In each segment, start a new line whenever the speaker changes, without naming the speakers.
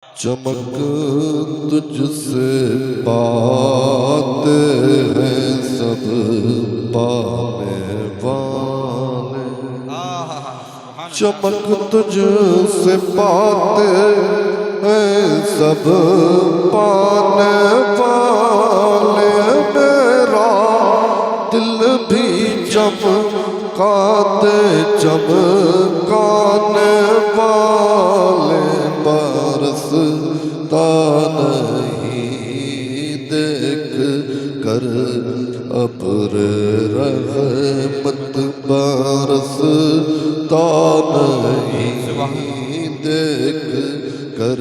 चमक तुझसे पाते हैं सब पाने वाले। चमक तुझसे पाते हैं सब पाने वाले। मेरा दिल भी चमकाते चमकाने वाले। बरसता नहीं देख कर अब्र रहमत। बरसता नहीं देख कर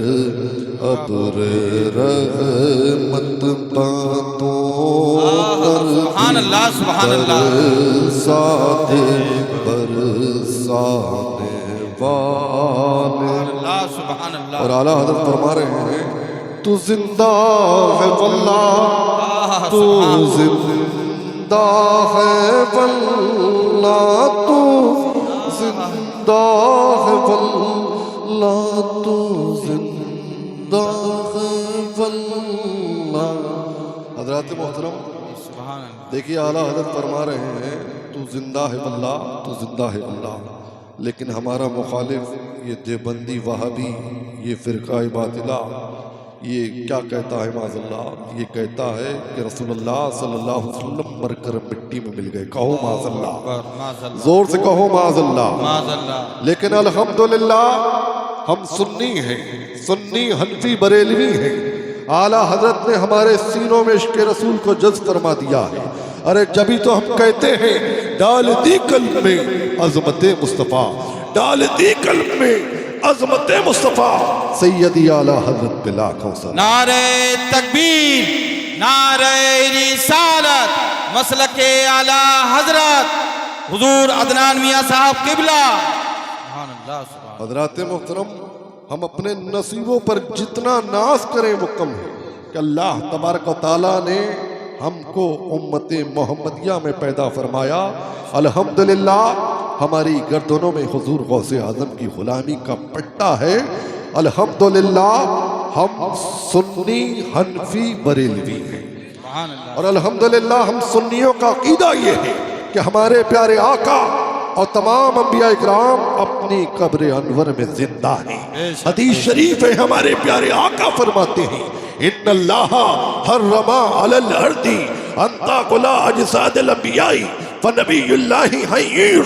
अब्र रहमत। बातों बरसाते बरसाने वाले। और आला हज़रत फरमा रहे हैं तू जिंदा है वल्लाह, तू जिंदा है वल्लाह, तू जिंदा है वल्लाह, तू जिंदा है वल्लाह। हज़रात मोहतरम देखिए आला हज़रत फरमा रहे हैं तू जिंदा है वल्लाह, तू जिंदा है वल्लाह। लेकिन हमारा मुखालिफ ये देवबंदी वहाबी ये फ़िरक़ा बातिला ये क्या कहता है माज़अल्लाह, ये कहता है कि रसूलुल्लाह सल्लल्लाहु अलैहि वसल्लम मरकर मिट्टी में मिल गए। कहो माज़अल्लाह, ज़ोर से कहो माज़अल्लाह। लेकिन अल्हम्दुलिल्लाह हम सुन्नी हैं, सुन्नी हनफी बरेलवी हैं। आला हज़रत ने हमारे सीनों में इश्क़ रसूल को जज़्ब फरमा दिया है। अरे जभी तो हम कहते हैं डाल दी कल्ब में अज़मते मुस्तफ़ा, डाल दी कल्ब में अज़मते मुस्तफ़ा। सैयदी आला हज़रत पे लाखों सलाम।
नारे तकबीर, नारे रिसालत, मसलके आला हज़रत हुजूर अदनान मियां साहब किबला।
हज़रात मोहतरम हम अपने नसीबों पर जितना नाज करें वो कम है कि अल्लाह तबारक व तआला ने हमको उम्मत मोहम्मदिया में पैदा फरमाया। अल्हम्दुलिल्लाह हमारी गर्दनों में हुजूर गौसे आज़म की गुलामी का पट्टा है। अल्हम्दुलिल्लाह हम सुन्नी हनफी बरेलवी हैं। और अल्हम्दुलिल्लाह हम सुन्नियों का अकीदा ये है कि हमारे प्यारे आका और तमाम अंबिया इकराम अपनी कब्र अनवर में जिंदा हैं। हदीस शरीफ है हमारे प्यारे आका फरमाते हैं इन्नल्लाह हर्रमा अलल अर्दी अंता कुला अजसादिल अंबियाई फनबियुल्लाहि हय्युर।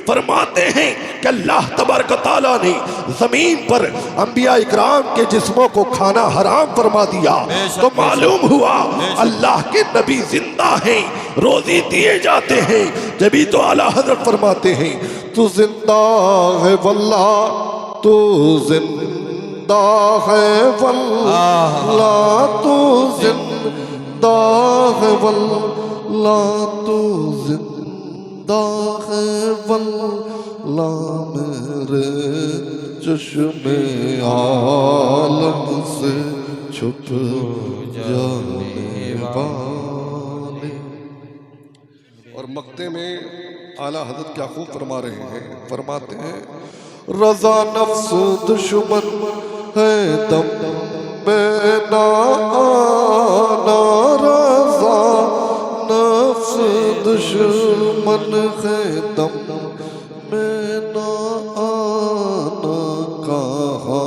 फरमाते हैं कि अल्लाह तबारक तआला ने जमीन पर अंबिया इकराम के जिस्मों को खाना हराम फरमा दिया। तो मालूम हुआ अल्लाह के नबी जिंदा हैं, रोजी दिए जाते हैं। जभी तो आला हज़रत फरमाते हैं तू जिंदा है वल्लाह, तू जिंदा है वल्लाह, तू जिंदा है वल्लाह, तू जिंदा है वल्लाह। मेरे चश्मे आलम से छुप जाने वाले। और मक्ते में आला हज़रत क्या खूब फरमा रहे हैं, फरमाते हैं रज़ा नफ्स दुश्मन है दम में ना आना। रज़ा नफ्स दुश्मन है दम में ना आना। कहा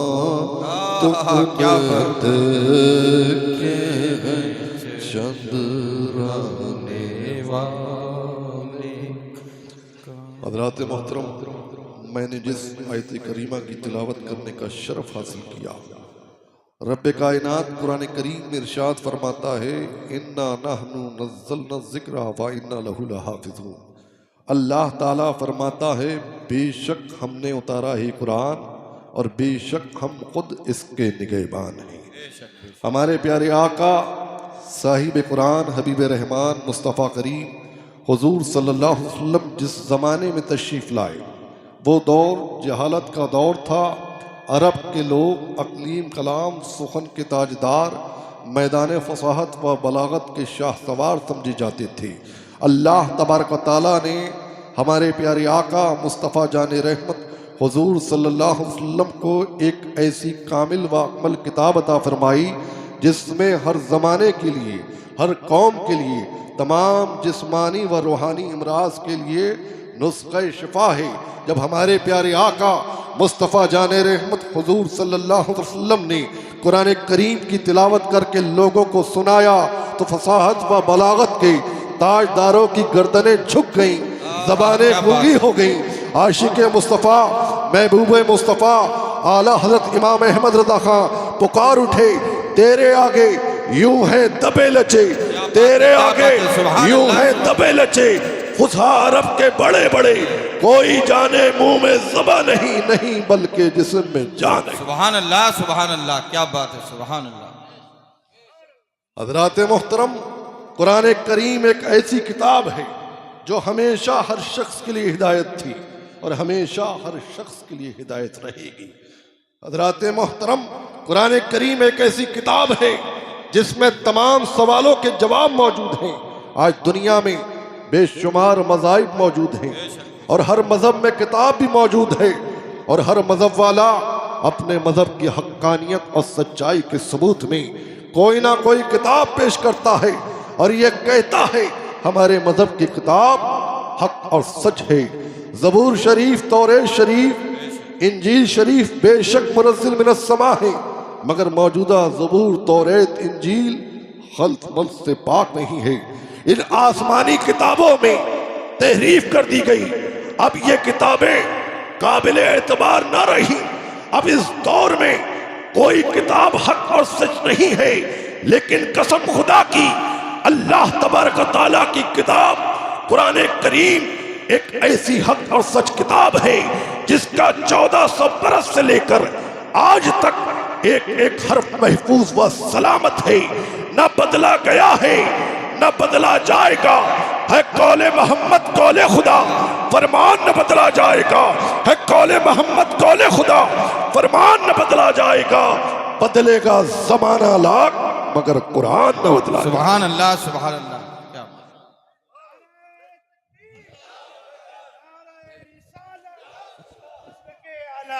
तुम देखे हैं चंद्राने वाले। हज़रात मोहतरम मैंने जिस आयत करीमा की तिलावत करने का शरफ हासिल किया, रब्बे कायनात कुरान करीम में इरशाद फरमाता है इन्ना नहनु नज़्ज़लना ज़िक्रा व इन्ना लहु लहाफ़िज़ून। अल्लाह ताला फरमाता है बेशक हमने उतारा है कुरान और बेशक हम खुद इसके निगहबान हैं। हमारे प्यारे आका साहिब कुरान हबीब रहमान मुस्तफ़ा करीम हुजूर सल्लल्लाहु अलैहि वसल्लम जिस ज़माने में तशरीफ़ लाए वो दौर जहालत का दौर था। अरब के लोग अक़लीम कलाम सुखन के ताजदार, मैदान फसाहत व बलागत के शाह सवार समझे जाते थे। अल्लाह तबारक व तआला ने हमारे प्यारे आका मुस्तफ़ा जान रहमत हुजूर सल्लल्लाहु अलैहि वसल्लम को एक ऐसी कामिल व अकमल किताब अता फरमाई जिसमें हर ज़माने के लिए, हर कौम के लिए, तमाम जिस्मानी व रूहानी अमराज के लिए नुस्ख़े शिफा है। जब हमारे प्यारे आका मुस्तफ़ा जाने रहमत हुजूर सल्लल्लाहु अलैहि वसल्लम ने कुरान करीम की तिलावत करके लोगों को सुनाया तो फसाहत व बलागत के ताजदारों की गर्दनें झुक गईं, ज़बानें गूंगी हो गईं। आशिक मुस्तफ़ा, महबूब मुस्तफ़ा आला हज़रत इमाम अहमद रज़ा खां पुकार उठे, तेरे आगे यूं है दबे लचे, तेरे आगे यूं है दबे लचे, खुदा अरब के बड़े बड़े, कोई जाने मुंह में ज़बा नहीं, नहीं बल्कि जिस्म में जान है।
सुभान अल्लाह, सुभान अल्लाह, क्या बात है, सुभान अल्लाह।
हज़रात मोहतरम, कुरान करीम एक ऐसी किताब है जो हमेशा हर शख्स के लिए हिदायत थी और हमेशा हर शख्स के लिए हिदायत रहेगी। हज़रात मोहतरम, कुरान करीम एक ऐसी किताब है जिसमें तमाम सवालों के जवाब मौजूद हैं। आज दुनिया में बेशुमार मज़ाहिब मौजूद हैं और हर मज़हब में किताब भी मौजूद है और हर मज़हब वाला अपने मज़हब की हक्कानियत और सच्चाई के सबूत में कोई ना कोई किताब पेश करता है और ये कहता है हमारे मज़हब की किताब हक और सच है। ज़बूर शरीफ, तौरेत शरीफ, इंजील शरीफ बेशक मुनज़्ज़िल मिनस समा है, मगर मौजूदा ज़बूर, तौरेत, इंजील खल्त मल्त से पाक नहीं है। इन आसमानी किताबों में तहरीफ कर दी गई। अब ये किताबें काबिल एतबार न रही। अब इस दौर में कोई किताब हक और सच नहीं है, लेकिन कसम खुदा की, अल्लाह तबारक व तआला की किताब कुरान करीम एक ऐसी हक और सच किताब है जिसका 1400 बरस से लेकर आज तक एक एक हर्फ महफूज व सलामत है, न बदला गया है न बदला जाएगा। है कौले मोहम्मद कौले खुदा, फरमान न बदला जाएगा। है कौले मोहम्मद कौले खुदा, फरमान न बदला जाएगा। बदलेगा जमाना लाख मगर कुरान न बदला।
सुभान अल्लाह, सुभान अल्लाह, क्या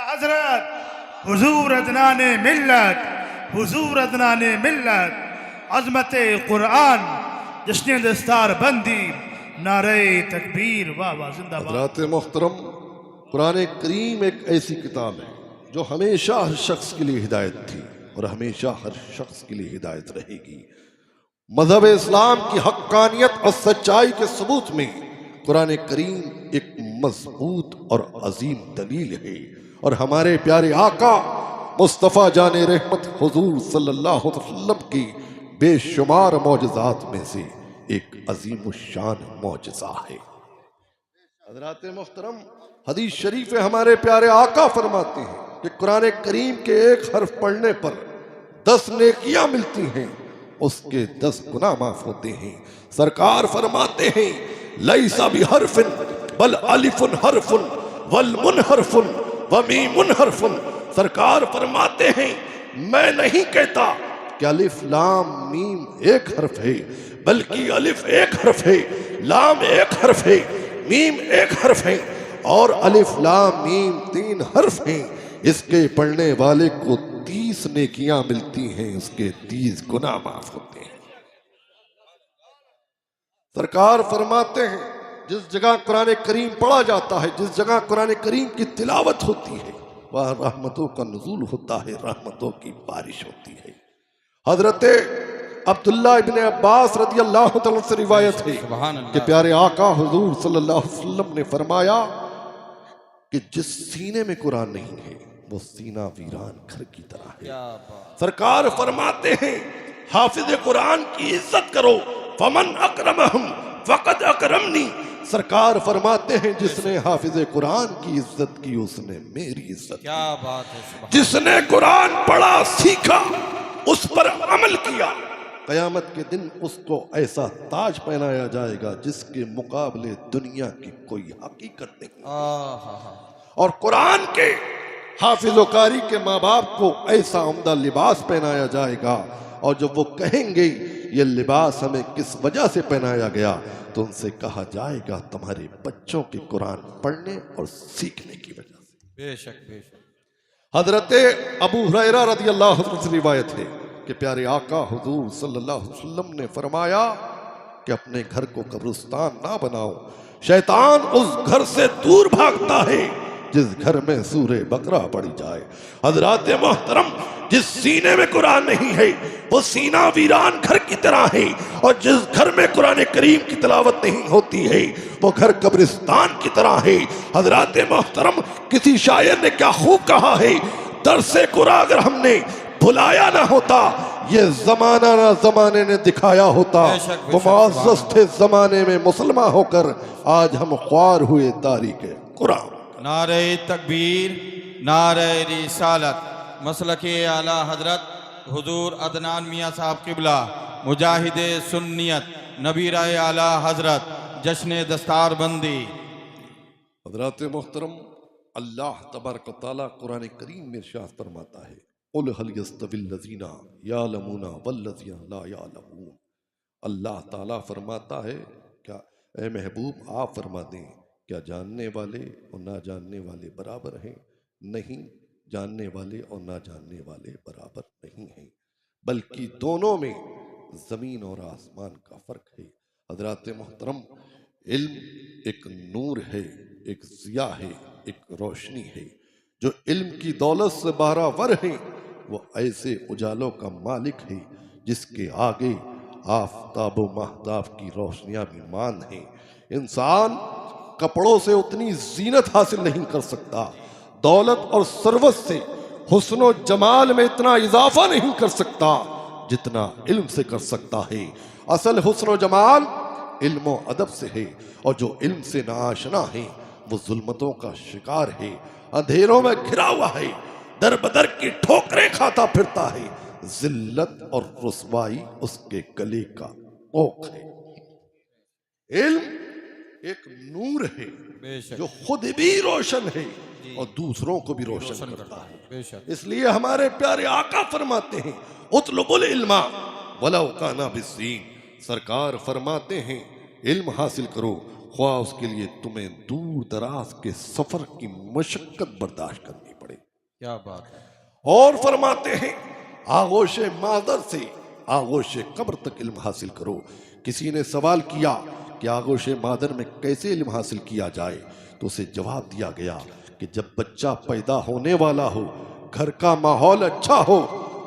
हजरत हुजूर अदनाने मिल्लत, हुजूर अदनाने मिल्लत, अजमत कुरान, जश्न दस्तार बंदी, नारे तकबीर, वाह वाह, जिंदाबाद।
हज़रात मोहतरम, कुरान करीम एक ऐसी किताब है जो हमेशा हर शख्स के लिए हिदायत थी और हमेशा हर शख्स के लिए हिदायत रहेगी। मज़हब इस्लाम की हक्कानियत और सच्चाई के सबूत में कुरान करीम एक मजबूत और अजीम दलील है और हमारे प्यारे आका मुस्तफ़ा जाने रहमत हुजूर सल्लल्लाहु अलैहि वसल्लम की बेशुमार मौजज़ात में से एक अजीम शान मौजज़ा है। हज़रात मोहतरम, हदीस शरीफ हमारे प्यारे आका फरमाते हैं कि कुरान करीम के एक हर्फ पढ़ने पर 10 नेकियां मिलती हैं, उसके 10 गुनाह माफ होते हैं। सरकार फरमाते हैं लैसा बिहर्फिन बल अलिफुन हर्फुन वल मुनहरफुन व मीमुन हर्फुन। सरकार फरमाते हैं मैं नहीं कहता कि अलिफ लाम मीम एक हर्फ है, बल्कि अलिफ एक हर्फ है, लाम एक हर्फ है, मीम एक हर्फ है और अलिफ लाम मीम 3 हर्फ हैं। इसके पढ़ने वाले को 30 नेकियां मिलती हैं, उसके 30 गुनाह माफ होते हैं। सरकार फरमाते हैं जिस जगह कुरान करीम पढ़ा जाता है, जिस जगह कुरान करीम की तिलावत होती है, वह रहमतों का नुज़ूल होता है, रहमतों की बारिश होती है। हजरत अब्दुल्ला इब्ने अब्बास रज़ी अल्लाह तआला से रिवायत है कि प्यारे आका हुजूर सल्लल्लाहु अलैहि वसल्लम ने फरमाया कि जिस सीने में कुरान नहीं है वो सीना वीरान घर की तरह है। सरकार फरमाते हैं हाफिज कुरान की इज्जत करो, फमन अकरमहुम फकद अकरमनी। सरकार फरमाते हैं जिसने हाफिज कुरान की इज्जत की उसने मेरी इज्जत की।
क्या बात है।
जिसने कुरान पढ़ा सीखा उस पर अमल किया, कयामत के दिन उसको ऐसा ताज पहनाया जाएगा जिसके मुकाबले दुनिया की कोई हकीकत नहीं। और कुरान के हाफिज़-ओ-कारी के माँ बाप को ऐसा उम्दा लिबास पहनाया जाएगा और जब वो कहेंगे ये लिबास हमें किस वजह से पहनाया गया, तो उनसे कहा जाएगा तुम्हारे बच्चों के कुरान पढ़ने और सीखने की वजह से।
बेशक बेशक।
हजरत अबू हुरैरा रज़ी अल्लाह अन्हु से रिवायत है कि प्यारे आका हुजूर सल्लल्लाहु अलैहि वसल्लम ने फरमाया कि अपने घर को कब्रिस्तान ना बनाओ, शैतान उस घर से दूर भागता है जिस घर में सूरे बकरा पड़ी जाए। हजरात मोहतरम, जिस सीने में कुरान नहीं है वो सीना वीरान घर की तरह है, और जिस घर में कुरान करीम की तिलावत नहीं होती है वो घर कब्रिस्तान की तरह है। हजरात मोहतरम, किसी शायर ने क्या खूब कहा है, दरसे कुरान अगर हमने भुलाया ना होता, ये जमाना ना जमाने ने दिखाया होता। वो मुअज़्ज़ज़ थे जमाने में मुसलमान होकर, आज हम ख्वार हुए तारीक़ कुरान।
नारे तकबीर, नारे रिसालत, मसलके आला हजरत हुजूर अदनान मियाँ साहब किबला, मुजाहिदे सुन्नियत, नबीरा आला हजरत, जश्न दस्तार बंदी।
हजरात मोहतरम, अल्लाह तबारक व तआला कुरान करीम में इरशाद फरमाता है, कुल हल यस्तविल लज़ीना यालमूना वल्लज़ीना ला यालमून। अल्लाह ताला फरमाता है, क्या ए महबूब आप फरमा दें, क्या जानने वाले और ना जानने वाले बराबर हैं? नहीं, जानने वाले और ना जानने वाले बराबर नहीं हैं, बल्कि दोनों में ज़मीन और आसमान का फ़र्क है। हज़रात मोहतरम, इल्म एक नूर है, एक ज़िया है, एक रोशनी है। जो इल्म की दौलत से बारावर है वो ऐसे उजालों का मालिक है जिसके आगे आफताब व महताब की रोशनियाँ भी मान हैं। इंसान कपड़ों से उतनी जीनत हासिल नहीं कर सकता, दौलत और सरवत से हुस्न और जमाल में इतना इजाफा नहीं कर सकता जितना इल्म से कर सकता है। असल हुस्न और जमाल इल्म और अदब से है, और जो इल्म से नाआशना है वो जुल्मतों का शिकार है, अंधेरों में घिरा हुआ है, दर बदर की ठोकरें खाता फिरता है, जिल्लत और रुसवाई उसके गले का ओक है। इल्म एक नूर है
बेशक।
जो खुद भी रोशन है और दूसरों को भी रोशन करता है।
बेशक।
इसलिए हमारे प्यारे आका फरमाते हैं, उतलुबुल इल्मा वलौ काना बिस्सीन। सरकार फरमाते हैं, इल्म हासिल करो, ख्वाह उसके लिए तुम्हें दूर दराज के सफर की मशक्कत बर्दाश्त करनी पड़े।
क्या बात है।
और फरमाते हैं, आगोश मादर से आगोश कब्र तक इल्म हासिल करो। किसी ने सवाल किया कि आगोश मादर में कैसे इल्म हासिल किया जाए, तो उसे जवाब दिया गया कि जब बच्चा पैदा होने वाला हो, घर का माहौल अच्छा हो,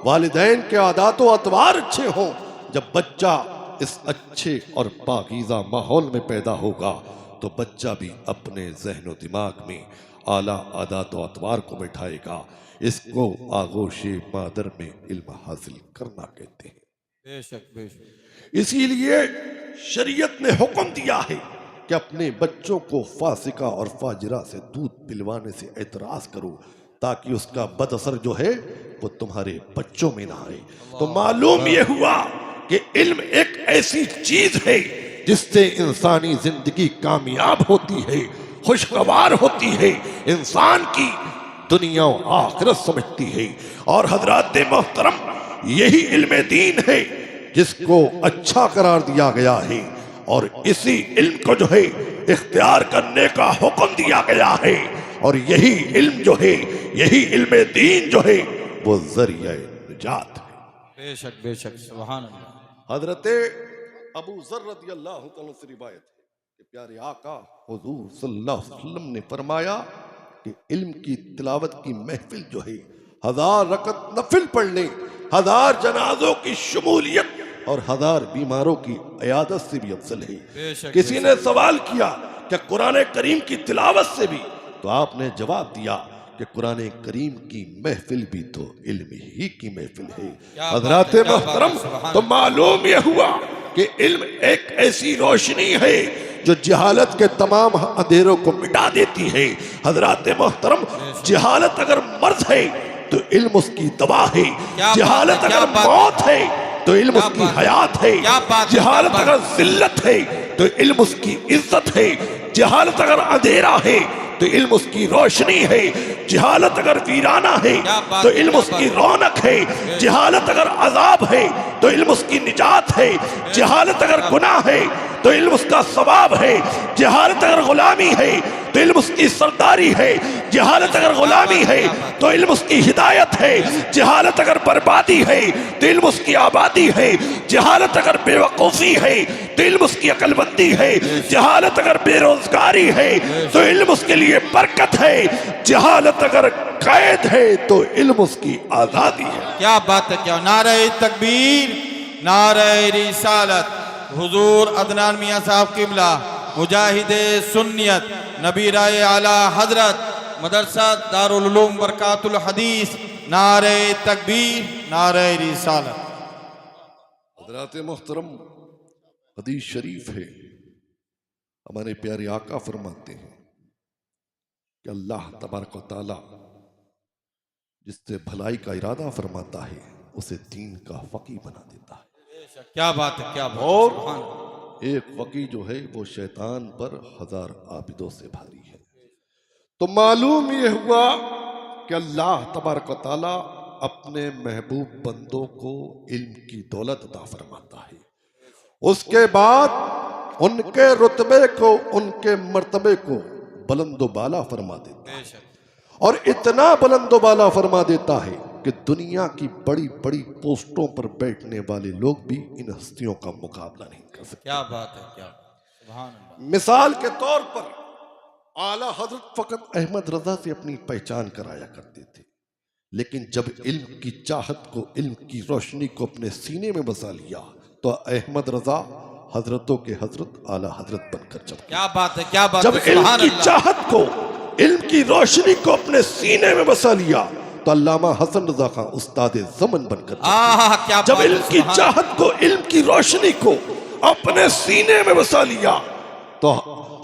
वालिदैन के आदात व अतवार अच्छे हों, जब बच्चा इस अच्छे और पाकीज़ा माहौल में पैदा होगा तो बच्चा भी अपने जहन व दिमाग में आला आदात व अतवार को बैठाएगा। इसको आगोश मादर में इल्म हासिल करना कहते हैं।
बेशक बेशक।
इसीलिए शरीयत ने हुक्म दिया है कि अपने बच्चों को फासिका और फाजिरा से दूध पिलवाने से एतराज करो, ताकि उसका बदअसर जो है वो तुम्हारे बच्चों में ना आए। तो मालूम ये हुआ कि इल्म एक ऐसी चीज है जिससे इंसानी जिंदगी कामयाब होती है, खुशगवार होती है, इंसान की दुनिया और आखिरत समझती है। और हजरात मोहतरम, यही इल्म दीन है जिसको अच्छा करार दिया गया है, और इसी इल्म को जो है इख्तियार करने का हुक्म दिया गया है। और यही इल्म जो है, यही इल्म दीन जो है वो जरिया निजात है।
बेशक बेशक। सुभान अल्लाह।
हजरत अबू ज़र रज़ियल्लाहु तआला से रिवायत है कि प्यारे आका हुजूर सल्लल्लाहु अलैहि वसल्लम ने फरमाया कि इल्म की तिलावत की महफिल जो है 1000 रकत नफिल पढ़ने, 1000 जनाजों की शमूलियत और 1000 बीमारों की इयादत से भी अफजल है। किसी ने सवाल किया कि कुरान करीम की तिलावत से भी, तो आपने जवाब दिया कि कुरान करीम की महफिल भी तो इल्म ही की महफिल है। हज़रात मोहतरम, तो मालूम यह हुआ कि इल्म एक ऐसी रोशनी है जो जहालत के तमाम अंधेरों को मिटा देती है। हज़रात मोहतरम, जहालत अगर मर्ज है तो इल्म उसकी दवा है, जहालत अगर मौत है तो इल्म उसकी हयात है, जहालत अगर जिल्लत है तो इल्म उसकी इज्जत है, जहालत अगर अंधेरा है तो इल्म उसकी रोशनी है, जहालत अगर वीराना है तो इल्म उसकी रौनक है, जहालत अगर अजाब है तो इल्म उसकी निजात है, जहालत अगर गुनाह है तो इल्म उसका सवाब है। जहालत अगर गुलामी है तो इल्म उसकी सरदारी है। जहालत अगर गुलामी है तो इल्म उसकी हिदायत है। जहालत अगर बर्बादी है तो इल्म उसकी आबादी है। जहालत अगर बेवकूफ़ी है तो इल्म उसकी अकलमंदी है। जहालत अगर बेरोजगारी है तो इल्म उसके लिए बरकत है। जहालत अगर कैद है तो इल्म उसकी आज़ादी है।
क्या बात है, क्या नारे तकबीर, नारे रिसालत, हुजूर अदनान मियाँ साहब किबला, मुजाहिदे सुन्नियत, नबी राय आला हजरत, मदरसा दारुल उलूम बरकातुल हदीस, नारे तकबीर, नारे रिसालत।
हज़रात मोहतरम, हदीस शरीफ है, हमारे प्यारे आका फरमाते हैं कि अल्लाह तबारक व तआला जिससे भलाई का इरादा फरमाता है उसे दीन का फकीह बना देता है।
क्या बात है, क्या बात है।
और एक फकीह जो है वो शैतान पर 1000 आबिदों से भारी है। तो मालूम ये हुआ कि अल्लाह तबारक व तआला अपने महबूब बंदों को इल्म की दौलत अता फरमाता है। उसके बाद उनके रुतबे को, उनके मर्तबे को बुलंदो बाला फरमा देता है। और इतना बुलंदो बाला फरमा देता है कि दुनिया की बड़ी बड़ी पोस्टों पर बैठने वाले लोग भी इन हस्तियों का मुकाबला नहीं कर सकते।
क्या बात है, क्या सुभान अल्लाह।
मिसाल के तौर पर आला हजरत फकत अहमद रजा से अपनी पहचान कराया करते थे, लेकिन जब इल्म की चाहत को, इल्म की रोशनी को अपने सीने में बसा लिया तो अहमद रजा हजरतों के हजरत आला हजरत बनकर चमके।
क्या बात है, क्या बात
जब
है,
इल्म
सुभान
की
अल्लाह।
चाहत को, इल्म की रोशनी को अपने सीने में बसा लिया तो अल्लामा हसन रजा खां उस्ताद ज़मन बनकर चमके।
क्या
जब
बात है,
इल्म की
सुभान
चाहत को, इल्म की रोशनी को अपने सीने में बसा लिया तो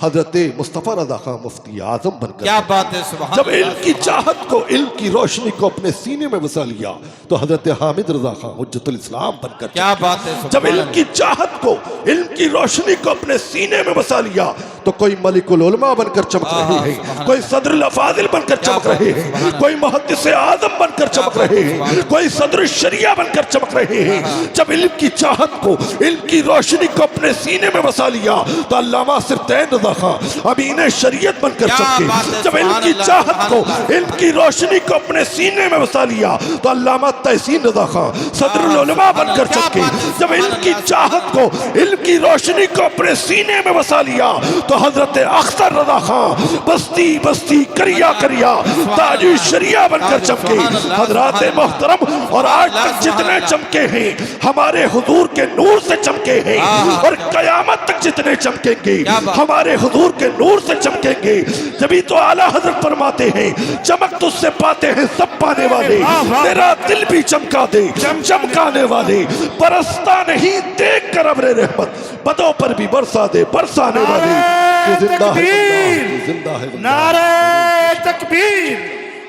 हजरत मुस्तफ़ा रज़ा खां मुफ्ती आज़म बनकर।
क्या बात है, सुभान
जब
अल्लाह,
इल्म की चाहत को, इल्म की रोशनी को अपने सीने में बसा लिया तो हजरत हामिद रज़ा खां हुज्जतुल इस्लाम बनकर।
क्या बात है,
जब इल्म की चाहत को, इल्म की रोशनी को अपने सीने में बसा लिया तो कोई मलिकुल उलमा बनकर चमक रहे हैं, कोई सदरुल अफाजिल बनकर चमक रहे हैं, कोई मुहद्दिस आज़म बनकर चमक रहे हैं, कोई सदरुल शरिया बनकर चमक रहे हैं। जब इल्म की चाहत को, इल्म की रोशनी को अपने सीने में बसा लिया तो अल्लामा सिरतैन रज़ा खां अमीन शरीयत बनकर चमके। जब इल्म की चाहत को, इल्म की रोशनी को अपने सीने में बसा लिया तो अल्लामा तहसीन रज़ा खां सदरुल उलमा बनकर चमके। जब इल्म की चाहत को, इल्म की रोशनी को अपने सीने में बसा लिया तो हजरत अख्तर रज़ा खां बस्ती बस्ती करिया करिया ताजी शरिया बनकर चमके। हजरात मोहतरम, और आज तक जितने चमके हैं हमारे हुजूर के नूर से चमके हैं, और कयामत तक जितने चमकेंगे हमारे हुजूर के नूर से चमकेंगे। जभी तो आला हजरत फरमाते हैं चमक तुझसे पाते हैं सब पाने वाले, तेरा दिल भी चमका दे चमकाने वाले, बरसता नहीं देख कर अब्रे रहमत बदों पर भी बरसा दे बरसाने वाले। जिंदा है, जिंदा है।
नारे तकबीर,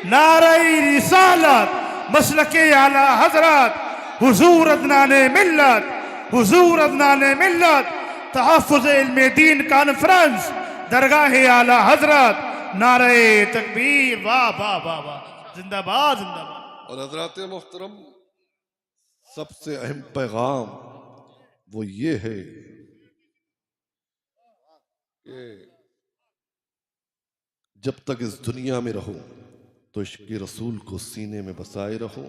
नारे रिसालत, मसलके आला हजरत हुजूर अदनाने मिल्लत, हुजूर अदनाने मिल्लत, तहफ़्फ़ुज़ इल्म दीन कॉन्फ्रेंस, दरगाह आला हजरत, नारे तकबीर, वाह वाह वाह वाह, जिंदाबाद जिंदाबाद।
और हजरात मोहतरम, सबसे अहम पैगाम वो ये है कि जब तक इस दुनिया में रहो तो इश्क़ रसूल को सीने में बसाए रहो।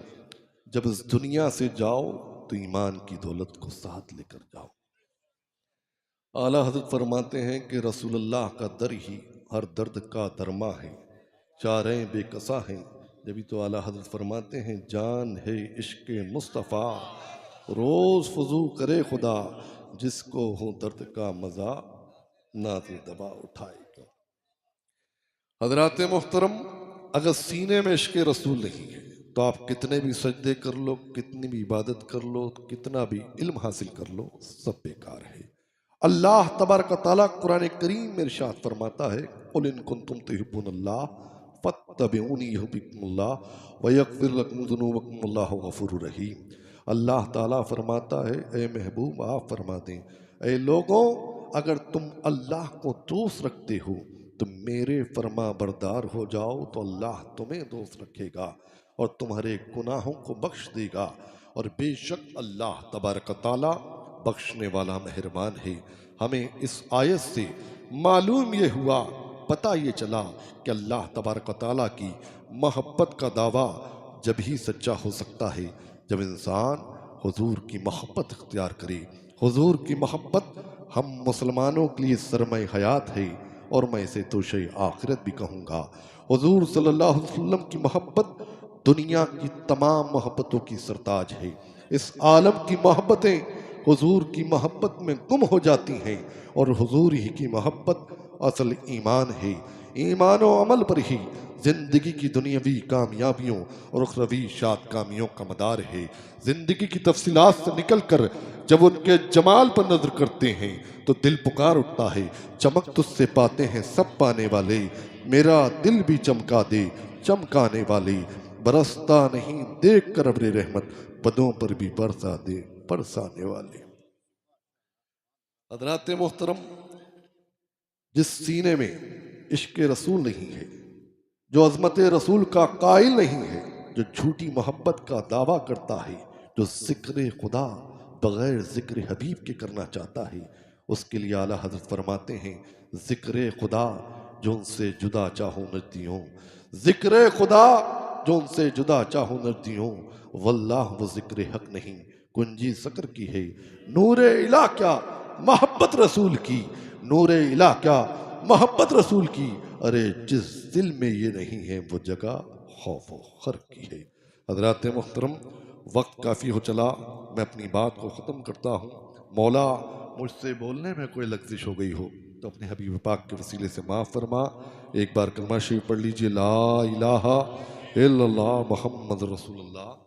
जब इस दुनिया से जाओ तो ईमान की दौलत को साथ लेकर जाओ। आला हज़रत फरमाते हैं कि रसूलुल्लाह का दर ही हर दर्द का दरमा है, चारें बेकसा हैं। जब तो आला हज़रत फरमाते हैं जान है इश्क़ मुस्तफ़ा, रोज़ फजू करे खुदा, जिसको हो दर्द का मज़ा नाज़े दबा उठाए। हज़रात मोहतरम, अगर सीने में इश्क़ रसूल नहीं है तो आप कितने भी सजदे कर लो, कितनी भी इबादत कर लो, कितना भी इल्म हासिल कर लो, सब बेकार है। अल्लाह तबारक व तआला कुरान करीम में इरशाद फरमाता है कुल इन कुंतुम तुहिब्बुनल्लाह फत्तबिऊनी युहिब्बुकुमुल्लाह व यग़फिर लकुम ज़ुनूबकुम वल्लाहु गफ़ूरुर रहीम। अल्लाह ताला फरमाता है, ए महबूब आप फरमा दें, ए लोगों, अगर तुम अल्लाह को दोस्त रखते हो तो मेरे फरमा बरदार हो जाओ तो अल्लाह तुम्हें दोस्त रखेगा और तुम्हारे गुनाहों को बख्श देगा। और बेशक अल्लाह तबारक तआला बख्शने वाला मेहरबान है। हमें इस आयत से मालूम ये हुआ, पता ये चला कि अल्लाह तबारक व तआला की मोहब्बत का दावा जब ही सच्चा हो सकता है जब इंसान हुजूर की मोहब्बत इख्तियार करे। हुजूर की मोहब्बत हम मुसलमानों के लिए सरमाए हयात है और मैं इसे तोशे आखिरत भी कहूँगा। हुजूर सल्लल्लाहु अलैहि वसल्लम की मोहब्बत दुनिया की तमाम मोहब्बतों की सरताज है। इस आलम की मोहब्बतें हुजूर की मोहब्बत में गुम हो जाती हैं और हुजूर ही की मोहब्बत असल ईमान है। ईमान और अमल पर ही ज़िंदगी की दुनियावी कामयाबियों और उखरवी शादकामियों का मदार है। ज़िंदगी की तफसीलात से निकल कर जब उनके जमाल पर नजर करते हैं तो दिल पुकार उठता है, चमक तुझसे पाते हैं सब पाने वाले, मेरा दिल भी चमका दे चमकाने वाले, बरसता नहीं देख कर अब्रे रहमत, पदों पर भी बरसा दे बरसाने वाले। हज़रात मोहतरम, जिस सीने में इश्क रसूल नहीं है, जो अज़मत रसूल का कायल नहीं है, जो झूठी मोहब्बत का दावा करता है, जो ज़िक्र खुदा बग़ैर ज़िक्र हबीब के करना चाहता है, उसके लिए आला हज़रत फरमाते हैं, ज़िक्र खुदा जो उनसे जुदा चाहो नजदियों, ज़िक्र खुदा जो उनसे जुदा चाहो नजदियों, वल्लाह वो ज़िक्र हक नहीं कुंजी सकर की है। नूरे इला क्या मोहब्बत रसूल की, नूरे इला क्या मोहब्बत रसूल की, अरे जिस दिल में ये नहीं है वो जगह खौफ व खर की है। हज़रात मोहतरम, वक्त काफ़ी हो चला, मैं अपनी बात को ख़त्म करता हूँ। मौला मुझसे बोलने में कोई लग़्ज़िश हो गई हो तो अपने हबीब पाक के वसीले से माफ़ फरमा। एक बार कलमा शरीफ पढ़ लीजिए, ला इलाहा इल्लल्लाह मुहम्मद रसूलुल्लाह।